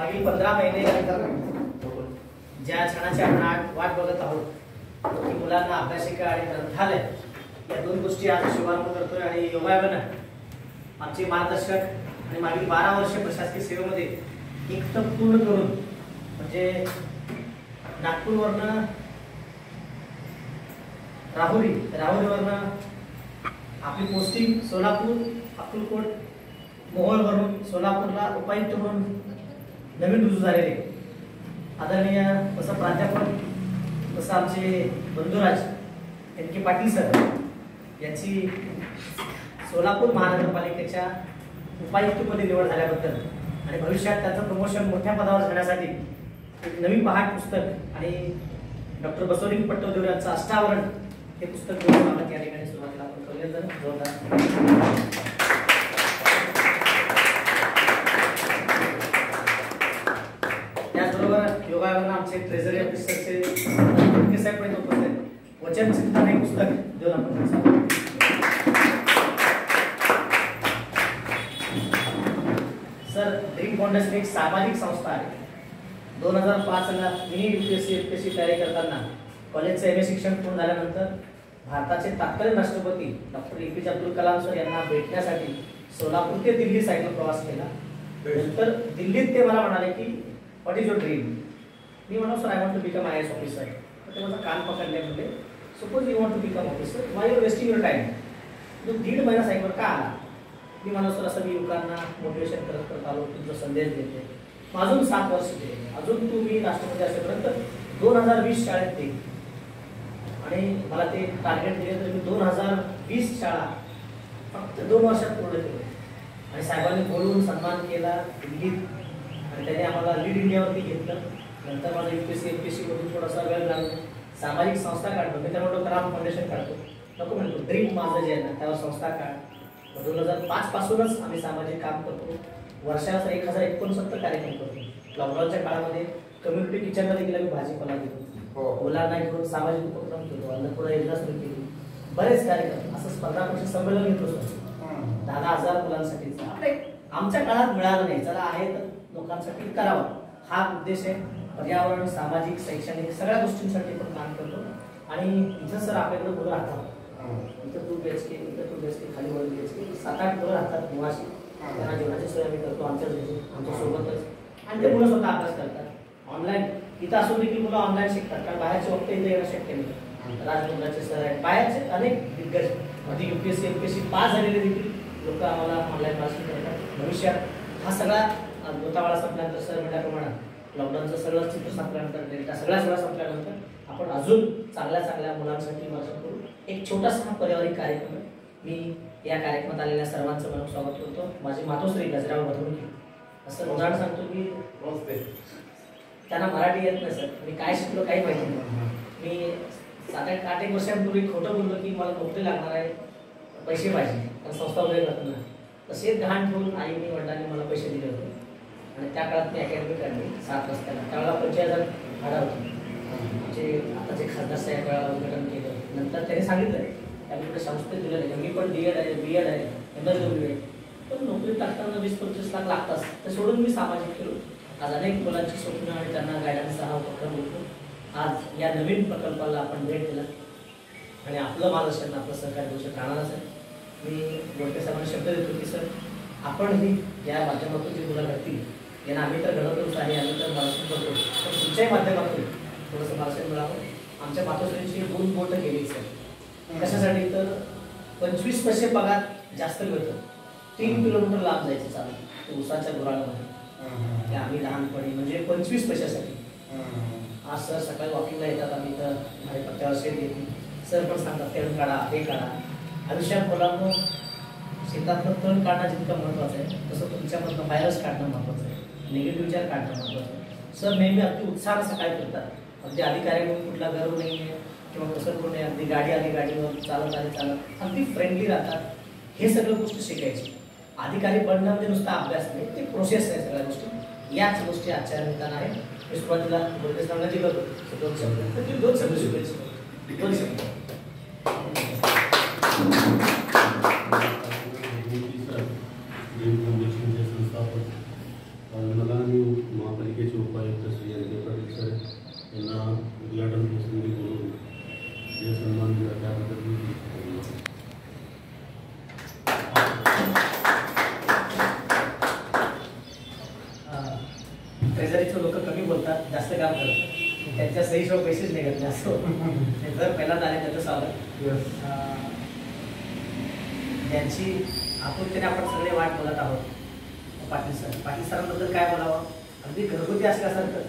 मागील 15 महिने ज्या क्षणाची आपण वाट बघत आहोत की मुलांना अभ्यासिका आणि ग्रंथालय या दोन गोष्टी आज शुभारंभ करतोय आणि योगायोगानं आमचे मार्गदर्शक आणि मागील 12 वर्ष प्रशासकीय सेवेमध्ये एक तप पूर्ण करून म्हणजे नागपूरवरनं राहुरीवरनं आपली पोस्टिंग सोलापूर अक्कलकोट मोहोळवरून सोलापूरला उपायुक्त म्हणून नवीन रुजू झालेले आदरणीय तसं प्राध्यापक तसं आमचे बंधुराज एन के पाटील सर यांची सोलापूर महानगरपालिकेच्या उपायुक्तपदी निवड झाल्याबद्दल आणि भविष्यात त्याचं प्रमोशन मोठ्या पदावर जाण्यासाठी एक नवीन पहाट पुस्तक आणि डॉक्टर बसवलिंग पट्टवदेव यांचं अष्टावरण हे पुस्तक घेऊन आम्हाला या ठिकाणी सुरुवातीला आपण करूया. तर जोरदार त्याचबरोबर योगायोगानं आमचे ट्रेझरी ऑफिसरचे साहेब पण उपस्थित आहेत. वचन चिंतन हे पुस्तक देऊन आपण सर ड्रीम फाउंडेशन एक सामाजिक संस्था आहे. 2005 ला मी UPSC तयारी करताना कॉलेजचं MA शिक्षण पूर्ण झाल्यानंतर भारताचे तत्कालीन राष्ट्रपती doctor APJ Abdul Kalam sir यांना भेटण्यासाठी सोलापूर ते दिल्ली सायकल प्रवास केला. नंतर दिल्लीत ते मला म्हणाले की व्हॉट इज युअर ड्रीम. मी म्हणालो sir I want to become IAS officer. ते माझा कान पकडले म्हणजे suppose you want to become officer why you wasting your time. तो 1.5 महिना सायकल का आला. मी म्हणालो सर असं मी युवकांना मोटिवेशन करत आलो तुमचा संदेश देते. अजून 7 वर्ष गेले अजून तुम्ही राष्ट्रपती असेपर्यंत 2020 शाळेत ते आणि मला ते टार्गेट दिले तर मी 2020 शाळा फक्त 2 वर्षात पूर्ण केली आणि साहेबांनी बोलून सन्मान केला दिल्लीत आणि त्यांनी आम्हाला लीड इंडियावरती घेतलं. नंतर मला UPSC MPSC मधून थोडासा वेळ लागला. सामाजिक संस्था काढतो मी त्यामुळे कलाम फाउंडेशन काढतो नको म्हणतो ड्रीम माझं जे आहे ना त्यावर संस्था काढ. 2005 पासूनच आम्ही सामाजिक काम करतो. वर्षाला 1069 कार्यक्रम करतो. लॉकडाऊनच्या काळामध्ये कम्युनिटी किचनला देखील आम्ही भाजीपाला देतो. मुलांना घेऊन सामाजिक उपक्रम केलो. अन्नपूर्णा योजना सुरू केली. बरेच कार्यक्रम असं स्पर्धा परीक्षा संमेलन घेतो सर 10,000 मुलांसाठी. आमच्या काळात मिळालं नाही चला आहे तर लोकांसाठी करावं हा उद्देश आहे. पर्यावरण सामाजिक शैक्षणिक सगळ्या गोष्टींसाठी पण काम करतो. आणि इथं सर आपल्याकडे मुलं राहतात इथं 2 BHK इथं 2 BHK खाली 1 BHK 7-8 मुलं राहतात निवासी. त्यांना जेवणाची सोय आम्ही करतो आमच्या सोबतच आणि ते मुलं स्वतः अभ्यास करतात ऑनलाईन. इथं असून देखील मुलं ऑनलाईन शिकतात कारण बाहेरचे वक्त इथे येणं शक्य नाही. राजमुद्राचे सर आहेत बाहेरचे अनेक दिग्गज आधी UPSC MPSC पास झालेले देखील लोक आम्हाला ऑनलाईन क्लासेस करतात. भविष्यात हा सगळा गोतावाळा संपल्यानंतर सर म्हटल्याप्रमाणे लॉकडाऊनचं सगळं चित्र संपल्यानंतर डेल्टा सगळ्या संपल्यानंतर आपण अजून चांगल्या मुलांसाठी मार्गदर्शन करू. एक छोटासा पर्यावरण कार्यक्रम आहे. मी या कार्यक्रमात आलेल्या सर्वांचं मनोभाव स्वागत करतो. माझी मातोश्री गजराव भद्रुंगी असं उदाहरण सांगतो की त्यांना मराठी येत नाही सर मी काय शिकलो काही माहिती नाही. मी 7-8 वर्षांपूर्वी खोटं बोललो की मला नोकरी लागणार आहे पैसे पाहिजे कारण संस्था वगैरे करतो ना. तसे घाण ठेवून आईने वडिलांनी मला पैसे दिले होते आणि त्या काळात मी अकॅडमी काढली 7 रस्त्याला. त्यावेळेला 25,000 भाडा होती. आमचे आताचे खासदार साहेब वेळेला उद्घाटन केलं. नंतर त्यांनी सांगितलं त्यामुळे संस्थेत दिलं नाही. मी पण DED आहे BEd आहे MSW आहे पण नोकरी टाकताना 20-25 लाख लागतात. ते सोडून मी सामाजिक केलो. आज अनेक मुलांची स्वप्न आणि त्यांना गायडन्सचा हा उपक्रम होतो. आज या नवीन प्रकल्पाला आपण भेट दिला आणि आपलं मार्गदर्शन आपलं सहकार्य गोष्ट राहणारच आहे. मी गोडके साहेबांना शब्द देतो की सर आपण ही या माध्यमातून जी मुलं घडतील यांना आम्ही तर घडवतोच आहे आम्ही तर मार्गदर्शन करतो पण तुमच्याही माध्यमातून थोडंसं मार्गदर्शन मिळावं. आमच्या मातोश्रींची 2 बोटं गेली सर कशासाठी तर 25 पैसे पगार जास्त मिळतो. 3 किलोमीटर लांब जायचं चालू उसाच्या गुराळामध्ये ते आम्ही लहानपणी म्हणजे 25 पैशासाठी. आज सर सकाळी वॉकिंगला येतात आम्ही तर माझ्या पत्त्यावर शेत घेतो. सर पण सांगतात तण काढा हे काढा. आयुष्यात मुलांना शेतातलं तण काढणं जितकं महत्त्वाचं आहे तसं तुमच्यामधलं व्हायरस काढणं महत्त्वाचं आहे. निगेटिव्ह विचार काढणं महत्त्वाचं आहे. सर नेहमी अगदी उत्साहानं सकाळी करतात. अगदी अधिकारी म्हणून कुठला गर्व नाही आहे किंवा कसं कोणी अगदी गाडी आली गाडीवर चालत अगदी फ्रेंडली राहतात. हे सगळं गोष्टी शिकायची. अधिकारी बनणं म्हणजे नुसता अभ्यास नाही ते प्रोसेस आहे. सगळ्या गोष्टी याच गोष्टी आजच्या निमित्तानं आहे. मी सुरुवातीला बोलते सांगण्यात दिलं होतं 2 शब्द 2 शब्द शिकायचे 2 शब्द. मला आणि त्यांच्या सहीशिवाय पैसेच नाही घेतले असं तर पहिल्यांदा आले त्याचं स्वागत. ज्यांची आपुलकीने आपण सगळे वाट बघत आहोत पाटील सर. पाटील सरांबद्दल काय बोलावं, अगदी घरगुती असल्यासारखं.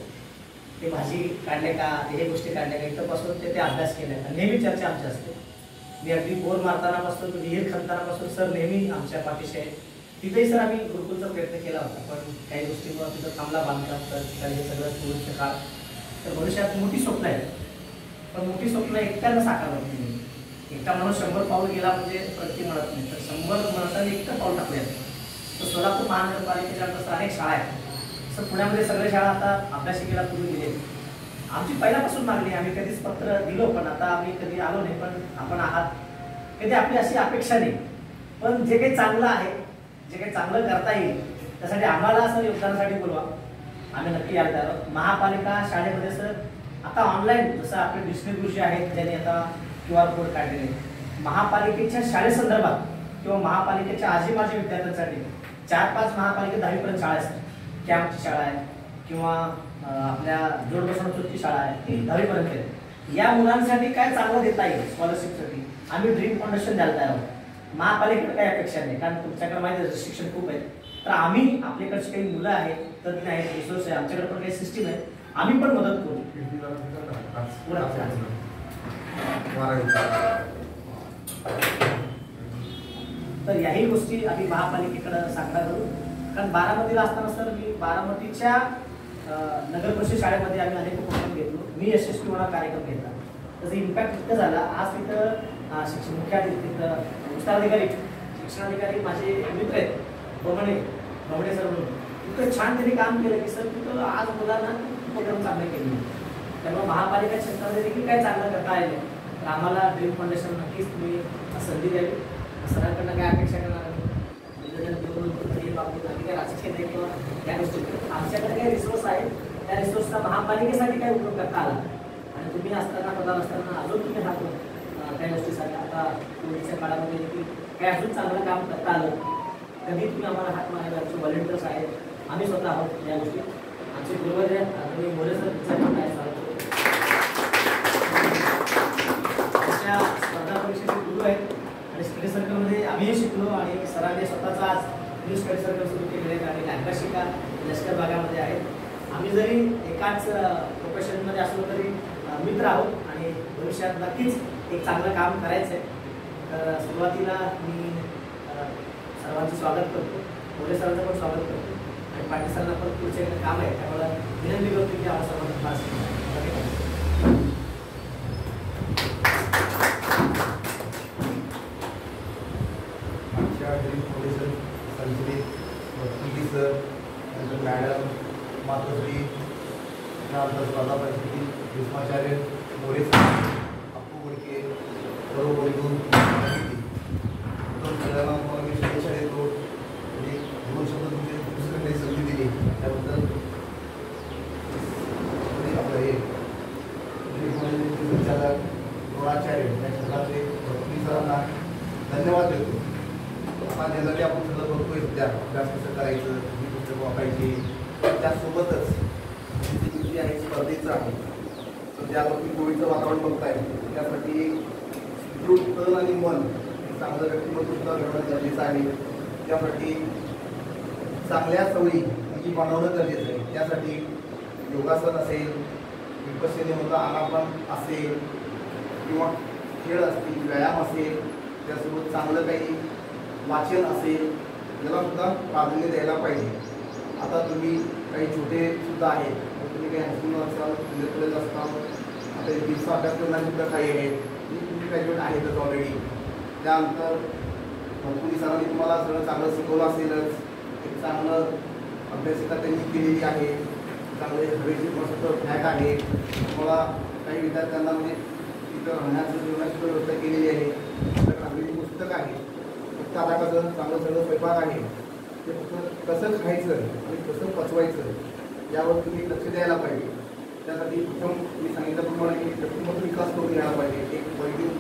ते भाजी काढले का, ते हे गोष्टी काढल्या का, इथंपासून ते अभ्यास केल्या का, नेहमी चर्चा आमची असते. मी अगदी बोर मारतानापासून विहीर खणतानापासून सर नेहमी आमच्या पाठीशी आहे. तिथेही सर आम्ही गुरुकुलचा प्रयत्न केला होता, पण काही गोष्टीमुळे तिथं थांबला बांधकाम. तर ठिकाणी हे सगळं कोविडचं काळ. तर भविष्यात मोठी स्वप्न आहेत, पण मोठी स्वप्न एकट्यानं साकारत नाही. एकटा माणूस 100 पाऊल गेला म्हणजे प्रगती मिळत नाही. तर 100 माणसांनी एकटं पाऊल टाकले. तर सोलापूर महानगरपालिकेच्या नंतर अनेक शाळा आहेत. तर पुण्यामध्ये सगळ्या शाळा आता अभ्यासिकेला पूर्वी दिले. आमची पहिल्यापासून मागणी, आम्ही कधीच पत्र दिलो पण आता आम्ही कधी आलो नाही, पण आपण आहात. कधी आपली अशी अपेक्षा नाही, पण जे काही चांगलं आहे, जे काही चांगलं करता येईल त्यासाठी आम्हाला असं योगदानासाठी बोलवा. आम्ही नक्की यायला तयार आहोत. महापालिका शाळेमध्ये सर आता ऑनलाईन जसं आपले डिस्ट्रिक्ट आहेत ज्यांनी आता QR कोड काढलेले, महापालिकेच्या शाळेसंदर्भात किंवा महापालिकेच्या आजी माझी विद्यार्थ्यांसाठी 4-5 महापालिका 10वीपर्यंत शाळा असतात. कॅम्पची शाळा आहे किंवा आपल्या जोडबसवणूकची शाळा आहे, ती 10वीपर्यंत आहे. या मुलांसाठी काय चांगलं देता येईल स्कॉलरशिपसाठी आम्ही ड्रीम फाउंडेशन द्यायला तयार आहोत. महापालिकेकडे काही अपेक्षा नाही, कारण तुमच्याकडे माहिती आहे शिक्षण खूप आहे. तर आम्ही आपल्याकडची काही मुलं आहेत, तज्ञ आहेत, रिसोर्स आहे, आमच्याकडे पण काही सिस्टीम आहे, आम्ही पण मदत करू. तर याही गोष्टी आम्ही महापालिकेकडे सांगणार करू. कारण बारामतीला असताना सर मी बारामतीच्या नगर परिषद शाळेमध्ये आम्ही अनेक उपक्रम घेतलो. मी यशस्वी होणार कार्यक्रम घेतला. त्याचा इम्पॅक्ट इतकं झाला. आज तिथं शिक्षण मुख्याधिकारी, विस्ताराधिकारी, शिक्षणाधिकारी माझे मित्र आहेत, बमणे सर म्हणून. इतकं छान त्यांनी काम केलं की सर तिथं आज मुलांना उपक्रम चांगले केले. त्यामुळे महापालिका क्षेत्रामध्ये देखील काय चांगलं करता आले तर आम्हाला ड्रीम फाउंडेशन नक्कीच तुम्ही संधी द्यावी. सरांकडनं काय अपेक्षा करणार काय राजकीय नाही किंवा त्या गोष्टी. आमच्याकडे काही रिसोर्स आहेत, त्या रिसोर्सचा महापालिकेसाठी काय उपयोग करता आला आणि तुम्ही असताना प्रधान असताना अजून तुम्ही हात त्या गोष्टीसाठी आता कोविडच्या काळामध्ये देखील काय अजून चांगलं काम करता आलं कधी तुम्ही आम्हाला हात मारायला. आमचे व्हॉलेंटियर्स आहेत, आम्ही स्वतः आहोत या गोष्टी. आमचे पूर्वज आहेत, आम्ही मोरे सर काय सांगतो आमच्या स्पर्धा परीक्षेचे गुरु आहेत आणि स्टडी सर्कलमध्ये आम्हीही शिकलो आणि सरांनी स्वतःचा आज न्यू स्टडी सर्कल सुरू केलेले आहेत आणि अभ्यासिका लष्कर भागामध्ये आहेत. आम्ही जरी एकाच प्रोफेशनमध्ये असलो तरी मित्र आहोत आणि भविष्यात नक्कीच एक चांगलं काम करायचं आहे. तर सुरुवातीला मी सर्वांचं स्वागत करतो, मोरे सरांचं पण स्वागत करतो आणि पाटील सरांना पण पुढचे काम आहे त्यामुळे विनंती करतो की आम्हाला सर्वांना फास्ट सर, मॅडम, मातोश्री, स्पर्धा परिस्थिती, भीष्माचार्य, मोरे सर, अप्पू गोडके, बरोबर सगळ्यांना मी शाळेत येतो आणि 2 शब्द तुमचे दुसरं काही संधी दिली त्याबद्दल आपलं हे संचालक द्रोणाचार्य या सगळ्याचे सरांना धन्यवाद देतो. आता जनरली आपण सगळं बघतोय सध्या अभ्यास कसं करायचं, ही पुस्तकं वापरायची, त्यासोबतच जी आहे स्पर्धेचं आहे. सध्यावरती कोविडचं वातावरण बघताय त्यासाठी सुदृढ तन आणि मन चांगलं व्यक्तिमत्व सुद्धा घडवणं गरजेचं आहे. त्यासाठी चांगल्या सवयी म्हणजे बनवणं गरजेचं आहे. त्यासाठी योगासन असेल, विपश्यनेमधलं आनापान असेल किंवा खेळ असतील, व्यायाम असेल, त्यासोबत चांगलं काही वाचन असेल याला सुद्धा प्राधान्य द्यायला पाहिजे. आता तुम्ही काही छोटे सुद्धा आहेत, तुम्ही काही हायस्कूल असाल, ज्युनियर कॉलेज असताल, आता दिवसा अभ्यास करणारे सुद्धा काही आहेत, तुम्ही ग्रॅज्युएट आहेतच ऑलरेडी. त्यानंतर पोलीस सरांनी तुम्हाला सगळं चांगलं शिकवलं असेलच. एक चांगलं अभ्यासिका त्यांनी केलेली आहे, चांगले हवेची मस्त फ्लॅट आहे. तुम्हाला काही विद्यार्थ्यांना म्हणजे तिथं राहण्याचं जेवणाची व्यवस्था केलेली आहे. चांगली पुस्तक आहे. फक्त आता कसं चांगलं सगळं स्वयंपाक आहे, ते फक्त कसं खायचं आणि कसं पचवायचं यावर तुम्ही लक्ष द्यायला पाहिजे. त्यासाठी प्रथम मी सांगितल्याप्रमाणे की व्यक्तिमत्व विकास करून घ्यायला पाहिजे. एक वैदिक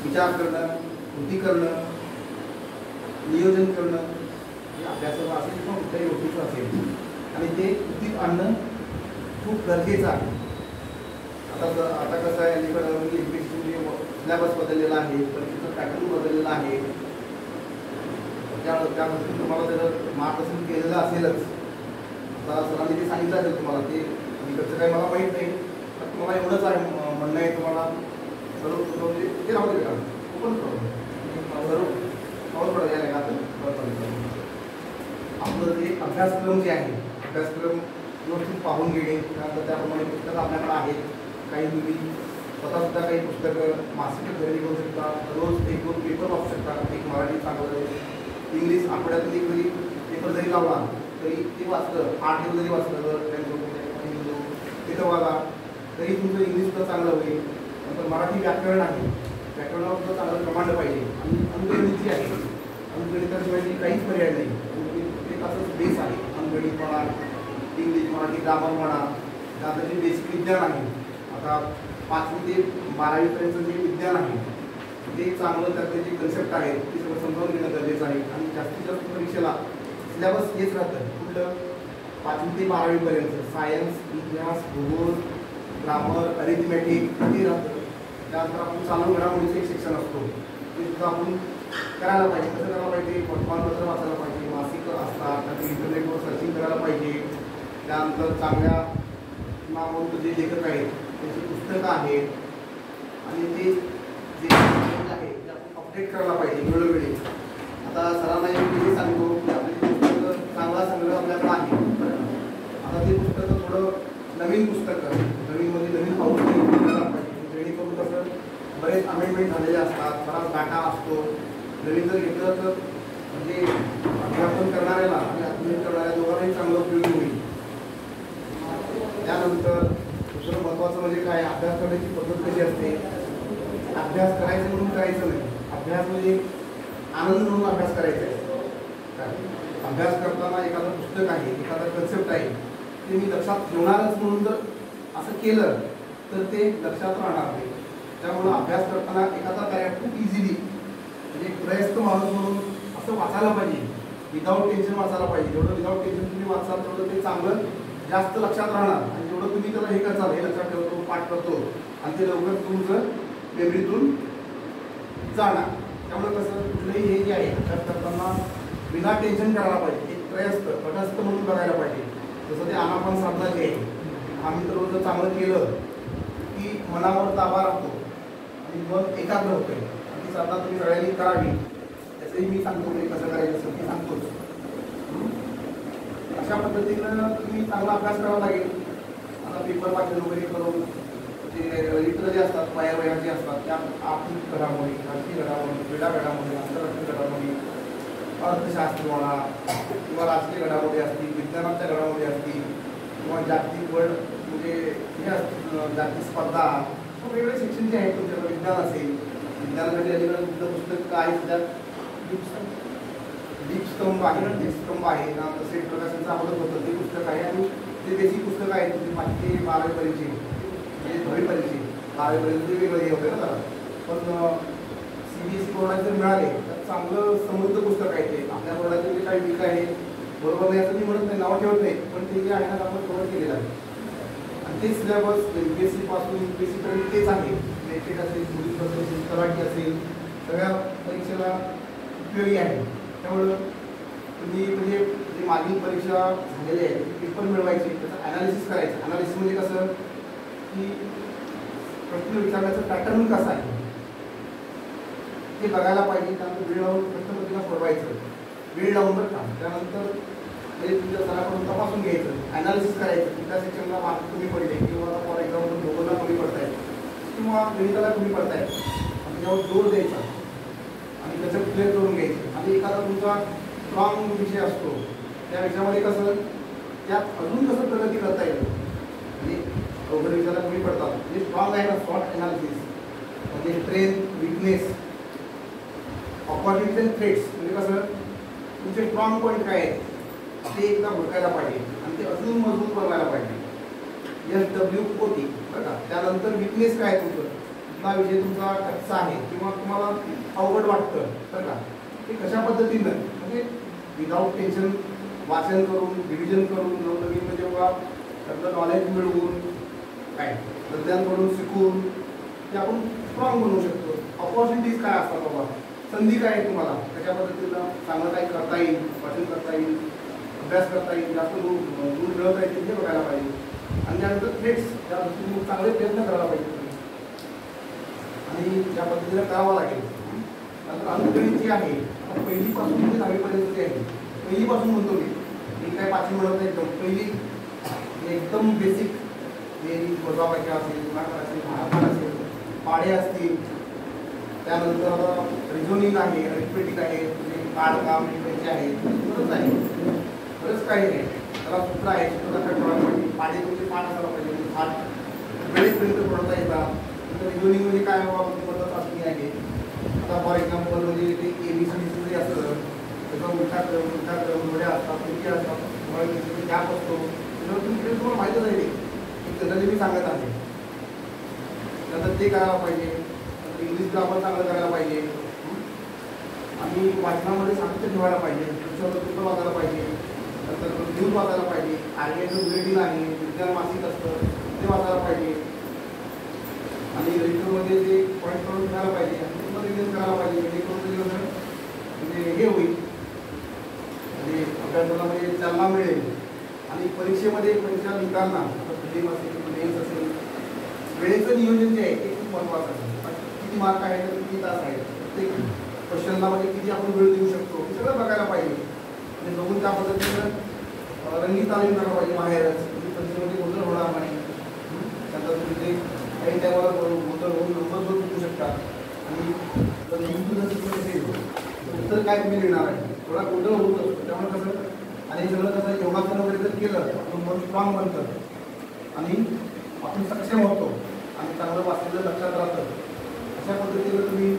विचार करणं, कृती करणं, नियोजन करणं हे अभ्यासाचं असेल किंवा कुठल्याही गोष्टीचं असेल आणि ते कृतीत आणणं खूप गरजेचं आहे. आता कसं आहे, अलीकडं म्हणजे सिलेबस बदललेला आहे, परीक्षेचा पॅटर्न बदललेला आहे. त्यामध्ये तुम्हाला त्याचं मार्गदर्शन केलेलं असेलच. आता सरांनी ते सांगितलं असेल तुम्हाला, ते इकडचं काही मला माहीत नाही, पण तुम्हाला एवढंच आहे म्हणणं आहे तुम्हाला सर्व म्हणजे ते राहू दे का ओपन सर्व कवर पडत आहे का आपलं जे अभ्यासक्रम जे आहे, अभ्यासक्रम व्यवस्थित पाहून घेणे. त्यानंतर त्याप्रमाणे पुस्तकं आपल्याकडे आहेत. काही तुम्ही स्वतःसुद्धा काही पुस्तकं मासिक खरेदी करू शकता. रोज एक दोन पेपर वाचू शकता. एक मराठी चांगलं, इंग्लिश आठवड्यातून एक जरी पेपर जरी लावला तरी ते वाचलं, 8 दिवस जरी वाचलं तिथं वागा तरी तुमचं इंग्लिशसुद्धा चांगलं होईल. नंतर मराठी व्याकरण आहे, व्याकरणावर सुद्धा चांगलं प्रमाण पाहिजे. आणि अंकगणित आहे, अंकगणिताशिवाय काहीच पर्याय नाही. एक असंच बेस आहे. अंकगणित म्हणा, इंग्लिश मराठी ग्रामर म्हणा, त्यानंतर जे बेसिक विज्ञान आहे, आता 5वी ते 12वीपर्यंतचं जे विज्ञान आहे ते चांगलं, त्यातले जे कन्सेप्ट आहेत ते सगळं समजावून घेणं गरजेचं आहे. आणि जास्तीत जास्त परीक्षेला सिलेबस हेच राहतं. कुठलं 5वी ते 12वीपर्यंत सायन्स, इतिहास, भूगोल, ग्रामर, अरिथमॅटिक हे राहतं. त्यानंतर आपण चालू घडामोडीचं एक सेक्शन असतो, ते सुद्धा आपण करायला पाहिजे. कसं करायला पाहिजे, वर्तमानपत्र वाचायला पाहिजे, मासिकं असतात, त्यानंतर इंटरनेटवर सर्चिंग करायला पाहिजे. त्यानंतर चांगल्या नामवंत जे लेखक आहेत त्यांची पुस्तकं आहेत आणि ते जे आहे ते आपण अपडेट करायला पाहिजे वेळोवेळी. आता सरांना हे सांगतो की आपली पुस्तकं चांगला संग्रह आपल्याकडे आहे. आता ते पुस्तकं थोडं नवीन पुस्तकं, नवीनमध्ये नवीन पाऊल करायला पाहिजे, जेणेकरून कसं बरेच अमेंडमेंट झालेले असतात, बराच डाटा असतो. नवीन जर घेतलं तर म्हणजे अध्यापन करणाऱ्याला आणि अध्ययन करणाऱ्या दोघांनाही चांगलं उपयोगी होईल. त्यानंतर दुसरं महत्त्वाचं म्हणजे काय, अभ्यास करण्याची पद्धत कशी असते. अभ्यास करायचं म्हणून करायचं नाही, अभ्यास म्हणजे आनंद म्हणून अभ्यास करायचा आहे. अभ्यास करताना एखादं पुस्तक आहे, एखादा कन्सेप्ट आहे, ते मी लक्षात ठेवणारच म्हणून जर असं केलं तर ते लक्षात राहणार नाही. त्यामुळं अभ्यास करताना एखादा कार्य खूप इझिली म्हणजे प्रयस्थ माणूस म्हणून असं वाचायला पाहिजे, विदाऊट टेन्शन वाचायला पाहिजे. जेवढं विदाऊट टेन्शन तुम्ही वाचाल तेवढं ते चांगलं जास्त लक्षात राहणार. आणि जेवढं तुम्ही त्याला हे करताल, हे लक्षात ठेवतो, पाठ करतो आणि ते लवकर तुमचं मेमरीतून जाणार. त्यामुळे कसं कुठलंही हे जे आहे अभ्यास करताना विना टेन्शन करायला पाहिजे, एक प्रयस्थ तटस्थ म्हणून करायला पाहिजे. जसं ते आनापान साधना जे आहे, आम्ही तर रोज चांगलं केलं की मनावर ताबा राहतो आणि मन एकाग्र होते. आणि ती साधना तुम्ही सगळ्यांनी करावी, त्याचंही मी सांगतो म्हणजे कसं करायचं असं मी सांगतोच. अशा पद्धतीनं तुम्ही चांगला अभ्यास करावा लागेल. आता पेपर वाचन वगैरे करून जे लिटर जे असतात, वयाचे असतात, त्या आर्थिक घडामोडी, राजकीय घडामोडी, क्रीडा घडामोडी, आंतरराष्ट्रीय घडामोडी, अर्थशास्त्र म्हणा किंवा राजकीय घडामोडी असतील, विज्ञानाच्या घडामोडी असतील किंवा जागतिक वर्ल्ड म्हणजे हे असतील, जागतिक स्पर्धा, वेगवेगळे शिक्षण जे आहेत तुमच्याकडे, विज्ञान असेल, विज्ञानासाठी अलीकडे तुमचं पुस्तक काय त्यात दीपस्तंभ आहे ना, तसे प्रकाशांचं अगोदर होतं ते पुस्तक आहे. आणि ते बेसिक पुस्तकं आहेत तुमची 5वी ते 12वी परीक्षे म्हणजे 10वी परीक्षे 12वी पर्यंत वेगवेगळे हे होते ना जरा. पण CBSE बोर्डाचे जर मिळाले तर चांगलं समृद्ध पुस्तक आहे ते. आपल्या बोर्डाचे जे काही वीक आहे बरोबर नाही असं मी म्हणत नाही, नाव ठेवत नाही, पण ते जे आहे ना आपण कव्हर केलेलं आहे. आणि ते सिलेबस MPSC पासून UPSC पर्यंत तेच आहे. नेटेड असेल, पोलीस असेल, तलाठी असेल, सगळ्या परीक्षेला उपयोगी आहे. त्यामुळं तुम्ही म्हणजे जे मागील परीक्षा झालेले आहे पेपर मिळवायचे, त्याचं ॲनालिसिस करायचं. ॲनालिसिस म्हणजे कसं की प्रश्न विचारण्याचा पॅटर्न कसा आहे ते बघायला पाहिजे. त्यानंतर वेळ लावून प्रश्नपत्रिका सोडवायचं, वेळ लावून बरं का. त्यानंतर ते तुमच्या सराकडून तपासून घ्यायचं, ॲनालिसिस करायचं, कुठल्या सेक्शनला मार्क कमी पडले किंवा फॉर एक्झाम्पल भूगोलला कमी पडत आहेत किंवा गणिताला कमी पडत आहेत, आणि त्यावर जोर द्यायचा आणि त्याचं क्लिअर करून घ्यायचं. आणि एखादा तुमचा स्ट्रॉंग विषय असतो त्या विषयामध्ये कसं त्यात अजून कसं प्रगती करता येईल, म्हणजे अवघड विषयाला कमी पडतात म्हणजे स्ट्रॉंग आहे ना, शॉर्ट ॲनालिसिस म्हणजे strength, weakness, opportunities and threats, म्हणजे कसं तुमचे स्ट्रॉंग पॉईंट काय आहेत ते एकदा ओळखायला पाहिजे आणि ते अजून मजबूत बनवायला पाहिजे. SWOT बरं का. त्यानंतर विकनेस काय आहे तुमचं, कुठला विषय तुमचा कच्चा आहे किंवा तुम्हाला अवघड वाटतं बरं का, ते कशा पद्धतीनं म्हणजे विदाऊट टेन्शन वाचन करून, रिव्हिजन करून, नवनवीन म्हणजे त्यातलं नॉलेज मिळवून काय तज्ञांकडून शिकून ते आपण स्ट्रॉंग बनवू शकतो. ऑपॉर्च्युनिटीज काय असतात बाबा, संधी काय आहे तुम्हाला, त्याच्या पद्धतीनं चांगलं काही करता येईल, वाचन करता येईल, अभ्यास करता येईल, जास्त दूर मिळवता येईल हे बघायला पाहिजे. आणि त्यानंतर थ्रेट्स त्या दृष्टीने चांगले प्रयत्न करायला पाहिजे आणि त्या पद्धतीनं करावं लागेल. नंतर अंकगणित जे आहे पहिलीपासून ते 10वीपर्यंत जे आहे, पहिलीपासून म्हणतो मी काय 5वी मिळवत नाही, एकदम पहिली एकदम बेसिक वजाबाकी असेल, गुणाकार असेल, भागाकार असेल, पाढे असतील, त्यानंतर आता रिझोनिंग आहे, अरिथमेटिक आहे, काढकाम जे आहे बरंच आहे, बरंच काही आहे. त्याला सूत्र आहे, सूत्र लक्षात ठेवायला पाहिजे. पाढे तुमचे पाठ असायला पाहिजे, पाठ वेळेपर्यंत पडता येतात. नंतर रिझोनिंग म्हणजे काय पद्धत असली आहे. आता फॉर एक्झाम्पल म्हणजे ते ABCD जरी असलं त्याचा उलटा क्रम वड्या असतात, तुमचे असतात, तुम्हाला गॅप असतो, त्याच्यावर तुम्हाला माहितच आहे ते जनरली मी सांगत आहे. नंतर ते करायला पाहिजे. नंतर इंग्लिश ग्रामर चांगलं करायला पाहिजे आणि वाचनामध्ये सातत्य ठेवायला पाहिजे, पुस्तकं वाचायला पाहिजे. नंतर न्यूज वाचायला पाहिजे, RBIचं बुलेटिन आहे, विज्ञान मासिक असतं ते वाचायला पाहिजे आणि रजिस्टरमध्ये जे पॉईंट करून घ्यायला पाहिजे आणि रिव्हिजन करायला पाहिजे. म्हणजे हे होईल, म्हणजे अभ्यासाला म्हणजे चालना मिळेल आणि परीक्षेमध्ये परीक्षा निकालना प्रिलिम असेल, मेन्स असेल, वेळेचं नियोजन जे आहे ते खूप महत्त्वाचं आहे. किती मार्क आहे तर किती तास आहे, प्रत्येक क्वेश्चनला म्हणजे किती आपण वेळ देऊ शकतो हे सगळं बघायला पाहिजे. आणि बघून त्या पद्धतीनं रंगीत तालीम करायला पाहिजे बाहेरच, म्हणजे परीक्षेमध्ये गोंधळ होणार नाही. नंतर तुम्ही काही टायमाला गोंधळ होऊन नंबर पण चुकू शकतात आणि जर नेमकं जर चुकलं असेल उत्तर काय तुम्ही लिहिणार आहे, थोडा गोंधळ होत असतो. त्यामुळे कसं आणि सगळं कसं योगासन वगैरे जर केलं आपण मन स्ट्रॉंग बनतं आणि आपण सक्षम होतो आणि चांगलं वाचलेलं लक्षात राहतं. अशा पद्धतीनं तुम्ही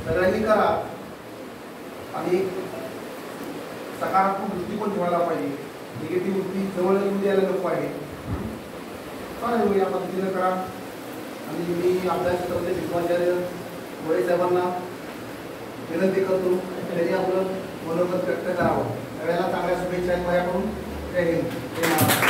सगळ्यांनी करा आणि सकारात्मक दृष्टिकोन ठेवायला पाहिजे. निगेटिव्ह वृत्ती जवळ येऊन द्यायला नको आहे. चालेल, या पद्धतीनं करा. आणि मी अभ्यास करते विश्वाचार्य गोळे साहेबांना विनंती करतो त्यांनी आपलं मनोगत व्यक्त करावं. सगळ्यांना चांगल्या शुभेच्छा आहेत माझ्याकडून. जय हिंद, जय महाराष्ट्र.